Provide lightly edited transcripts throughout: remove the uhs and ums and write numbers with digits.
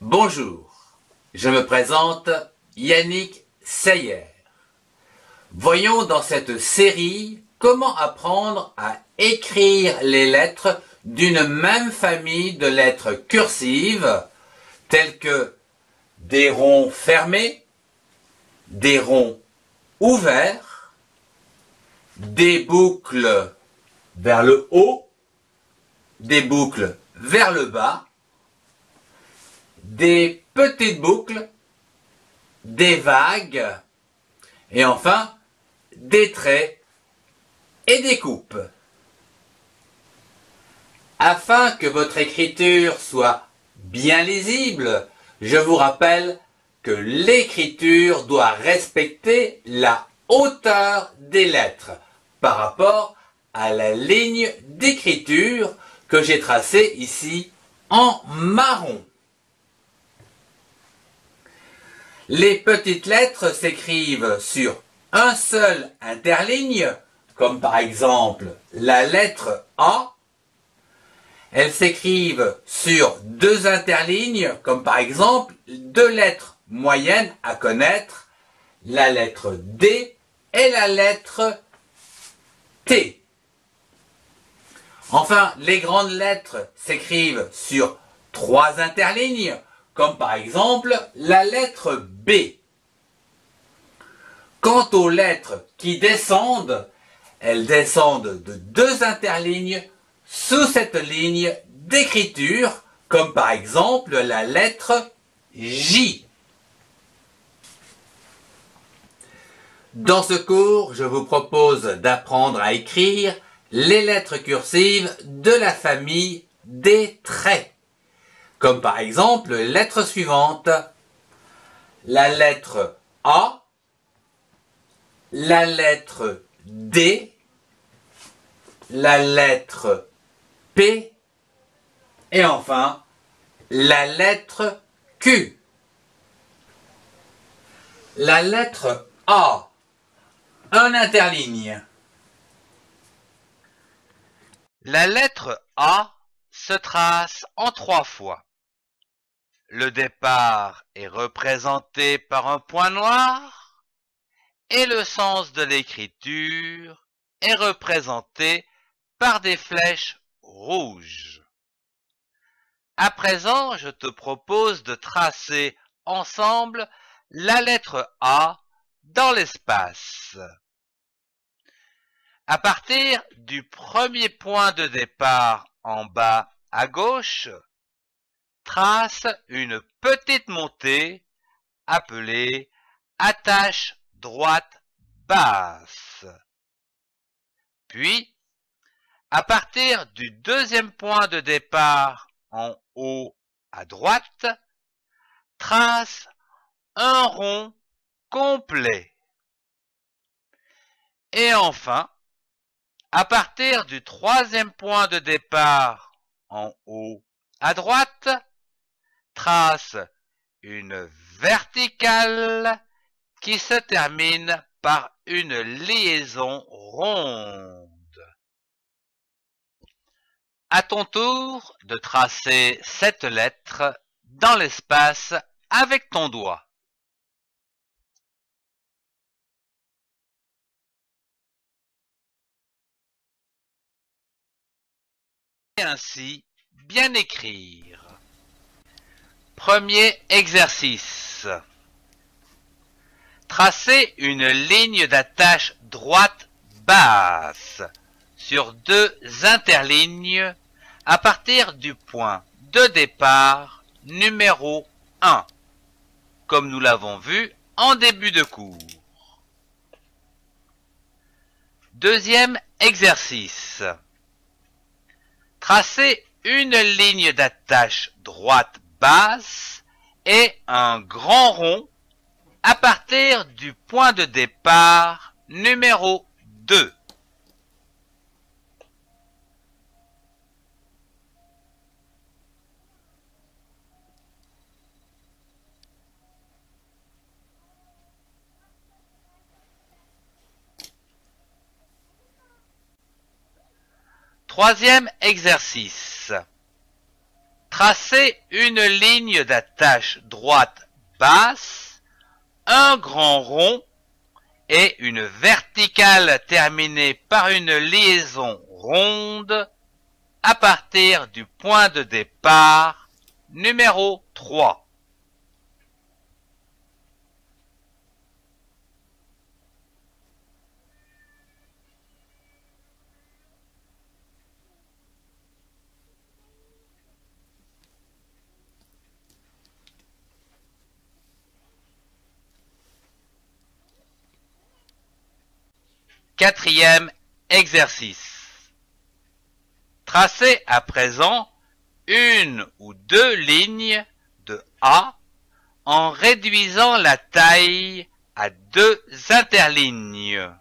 Bonjour, je me présente Yannick Seyer. Voyons dans cette série comment apprendre à écrire les lettres d'une même famille de lettres cursives telles que des ronds fermés, des ronds ouverts, des boucles vers le haut, des boucles vers le bas, des petites boucles, des vagues et enfin des traits et des coupes. Afin que votre écriture soit bien lisible, je vous rappelle que l'écriture doit respecter la hauteur des lettres par rapport à la ligne d'écriture que j'ai tracée ici en marron. Les petites lettres s'écrivent sur un seul interligne, comme par exemple la lettre A. Elles s'écrivent sur deux interlignes, comme par exemple deux lettres moyennes à connaître, la lettre D et la lettre T. Enfin, les grandes lettres s'écrivent sur trois interlignes, comme par exemple la lettre B. Quant aux lettres qui descendent, elles descendent de deux interlignes sous cette ligne d'écriture, comme par exemple la lettre J. Dans ce cours, je vous propose d'apprendre à écrire les lettres cursives de la famille des traits. Comme par exemple les lettres suivantes, la lettre A, la lettre D, la lettre P et enfin la lettre Q. La lettre A, un interligne. La lettre A se trace en trois fois. Le départ est représenté par un point noir et le sens de l'écriture est représenté par des flèches rouges. À présent, je te propose de tracer ensemble la lettre A dans l'espace. À partir du premier point de départ en bas à gauche, trace une petite montée appelée attache droite basse. Puis, à partir du deuxième point de départ en haut à droite, trace un rond complet. Et enfin, à partir du troisième point de départ en haut à droite, trace une verticale qui se termine par une liaison ronde. À ton tour de tracer cette lettre dans l'espace avec ton doigt. Et ainsi bien écrire. Premier exercice. Tracer une ligne d'attache droite basse sur deux interlignes à partir du point de départ numéro 1, comme nous l'avons vu en début de cours. Deuxième exercice. Tracer une ligne d'attache droite basse et un grand rond à partir du point de départ numéro 2. Troisième exercice. Tracez une ligne d'attache droite basse, un grand rond et une verticale terminée par une liaison ronde à partir du point de départ numéro 3. Quatrième exercice. Tracez à présent une ou deux lignes de A en réduisant la taille à deux interlignes.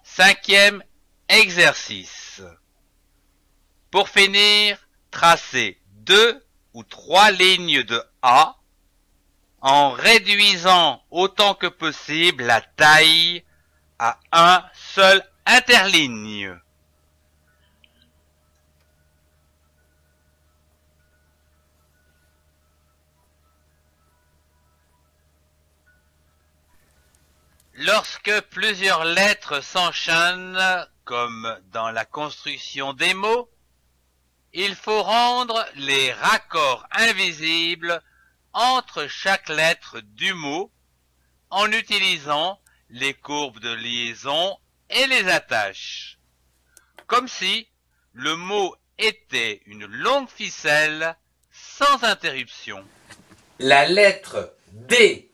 Cinquième exercice. Pour finir, tracez deux ou trois lignes de A en réduisant autant que possible la taille à un seul interligne. Lorsque plusieurs lettres s'enchaînent, comme dans la construction des mots, il faut rendre les raccords invisibles entre chaque lettre du mot en utilisant les courbes de liaison et les attaches, comme si le mot était une longue ficelle sans interruption. La lettre D,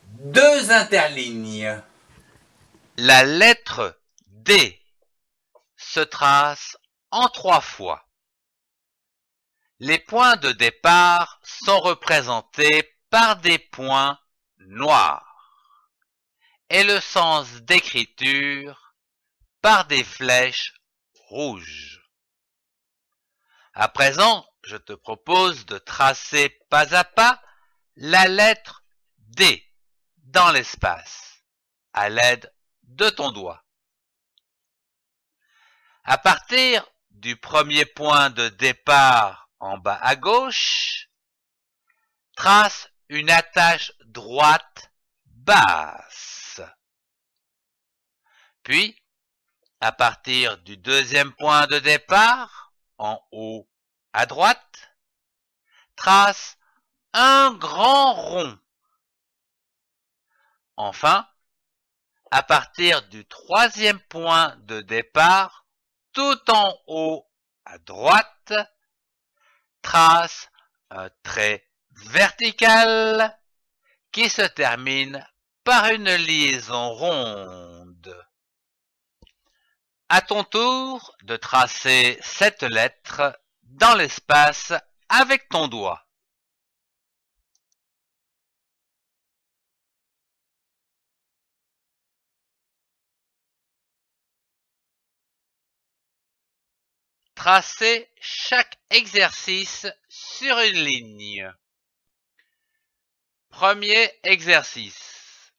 deux interlignes. La lettre D se trace en 3 fois. Les points de départ sont représentés par des points noirs et le sens d'écriture par des flèches rouges. À présent, je te propose de tracer pas à pas la lettre D dans l'espace à l'aide de ton doigt. À partir du premier point de départ en bas à gauche, trace une attache droite basse. Puis, à partir du deuxième point de départ, en haut à droite, trace un grand rond. Enfin, à partir du troisième point de départ, tout en haut à droite, trace un trait vertical qui se termine par une liaison ronde. À ton tour de tracer cette lettre dans l'espace avec ton doigt. Tracez chaque exercice sur une ligne. Premier exercice.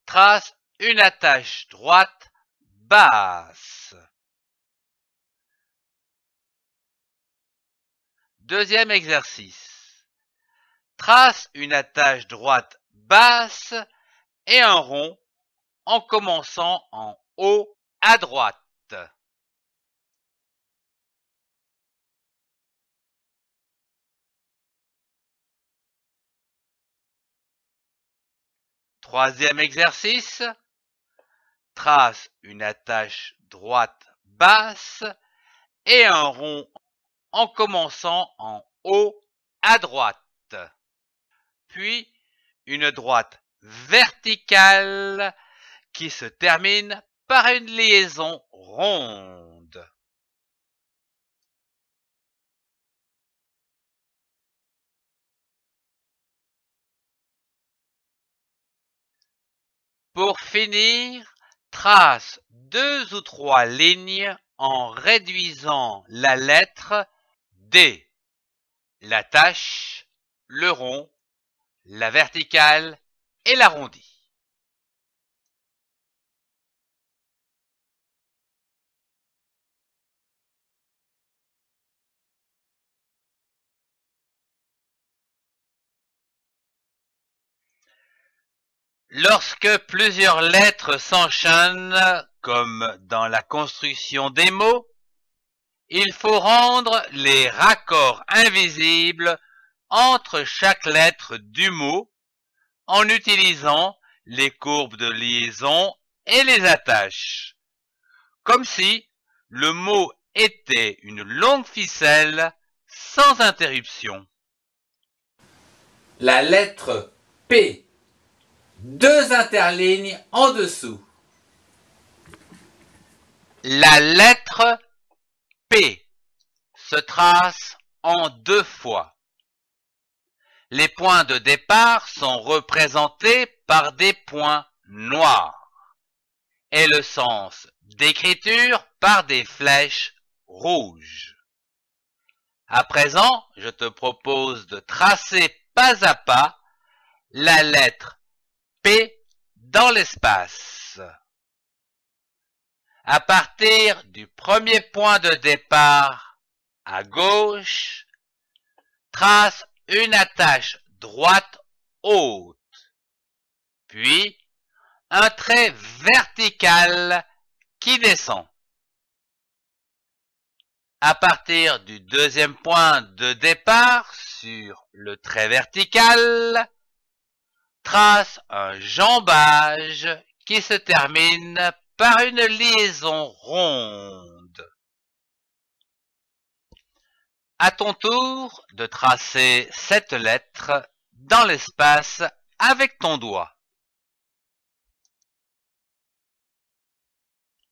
Trace une attache droite basse. Deuxième exercice. Trace une attache droite basse et un rond en commençant en haut à droite. Troisième exercice, trace une attache droite basse et un rond en commençant en haut à droite. Puis une droite verticale qui se termine par une liaison ronde. Pour finir, trace 2 ou 3 lignes en réduisant la lettre D, l'attache, le rond, la verticale et l'arrondi. Lorsque plusieurs lettres s'enchaînent, comme dans la construction des mots, il faut rendre les raccords invisibles entre chaque lettre du mot en utilisant les courbes de liaison et les attaches, comme si le mot était une longue ficelle sans interruption. La lettre P. 2 interlignes en dessous. La lettre P se trace en 2 fois. Les points de départ sont représentés par des points noirs et le sens d'écriture par des flèches rouges. À présent, je te propose de tracer pas à pas la lettre P dans l'espace. À partir du premier point de départ à gauche, trace une attache droite haute, puis un trait vertical qui descend. À partir du deuxième point de départ sur le trait vertical, trace un jambage qui se termine par une liaison ronde. À ton tour de tracer cette lettre dans l'espace avec ton doigt.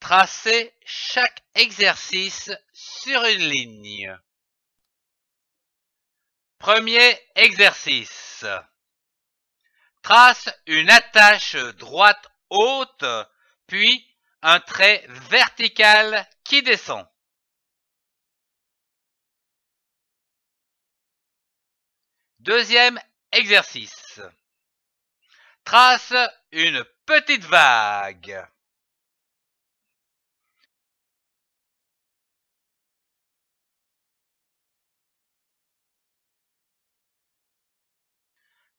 Tracez chaque exercice sur une ligne. Premier exercice. Trace une attache droite haute, puis un trait vertical qui descend. Deuxième exercice. Trace une petite vague.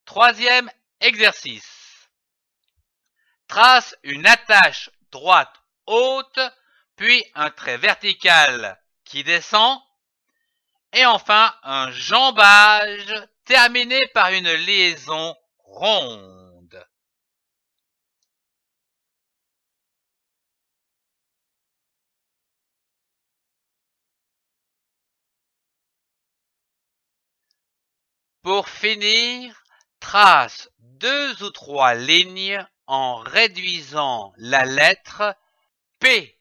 Troisième exercice. Trace une attache droite haute, puis un trait vertical qui descend, et enfin un jambage terminé par une liaison ronde. Pour finir, trace 2 ou 3 lignes en réduisant la lettre P.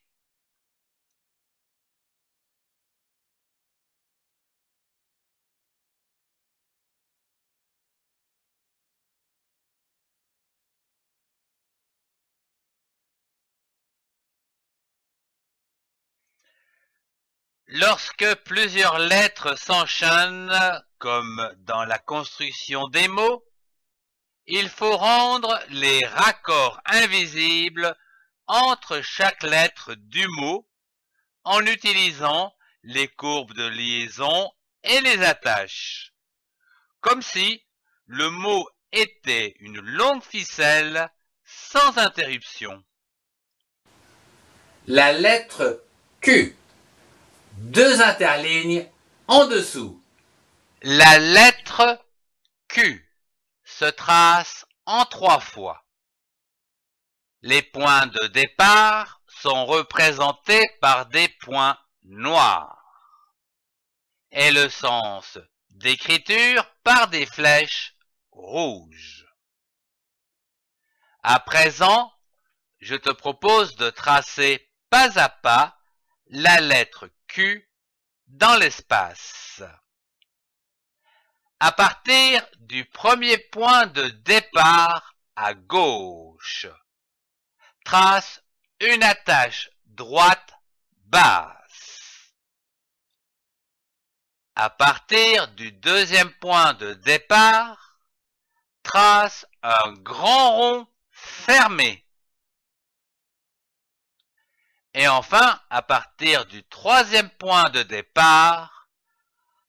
Lorsque plusieurs lettres s'enchaînent, comme dans la construction des mots, il faut rendre les raccords invisibles entre chaque lettre du mot en utilisant les courbes de liaison et les attaches, comme si le mot était une longue ficelle sans interruption. La lettre Q. 2 interlignes en dessous. La lettre Q se trace en 3 fois. Les points de départ sont représentés par des points noirs et le sens d'écriture par des flèches rouges. À présent, je te propose de tracer pas à pas la lettre Q dans l'espace. À partir du premier point de départ à gauche, trace une attache droite basse. À partir du deuxième point de départ, trace un grand rond fermé. Et enfin, à partir du troisième point de départ,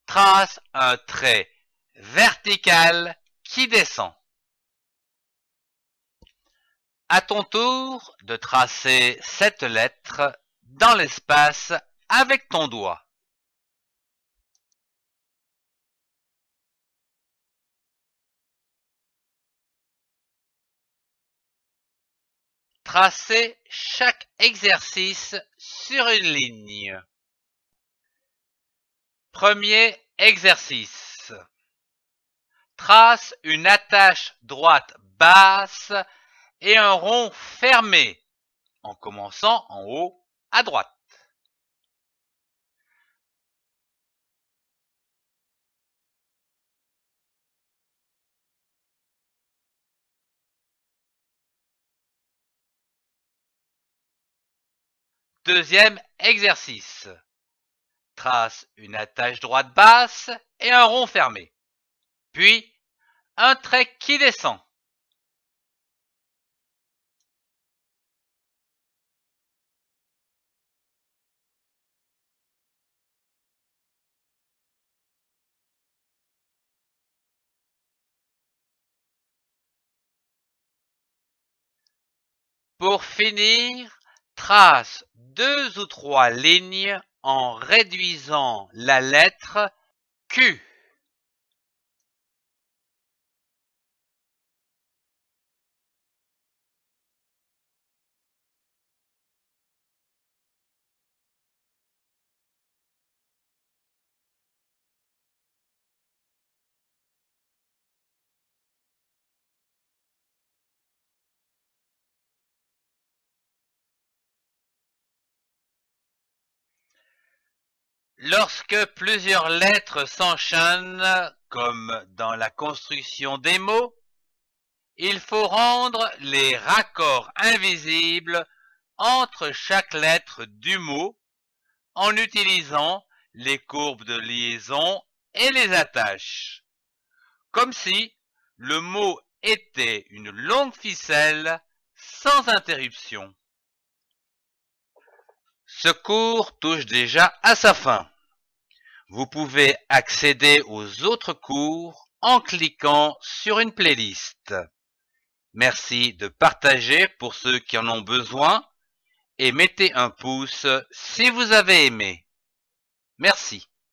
trace un trait vertical qui descend. À ton tour de tracer cette lettre dans l'espace avec ton doigt. Tracez chaque exercice sur une ligne. Premier exercice. Trace une attache droite basse et un rond fermé en commençant en haut à droite. Deuxième exercice. Trace une attache droite basse et un rond fermé. Puis, un trait qui descend. Pour finir, trace 2 ou 3 lignes en réduisant la lettre Q. Lorsque plusieurs lettres s'enchaînent, comme dans la construction des mots, il faut rendre les raccords invisibles entre chaque lettre du mot en utilisant les courbes de liaison et les attaches, comme si le mot était une longue ficelle sans interruption. Ce cours touche déjà à sa fin. Vous pouvez accéder aux autres cours en cliquant sur une playlist. Merci de partager pour ceux qui en ont besoin et mettez un pouce si vous avez aimé. Merci.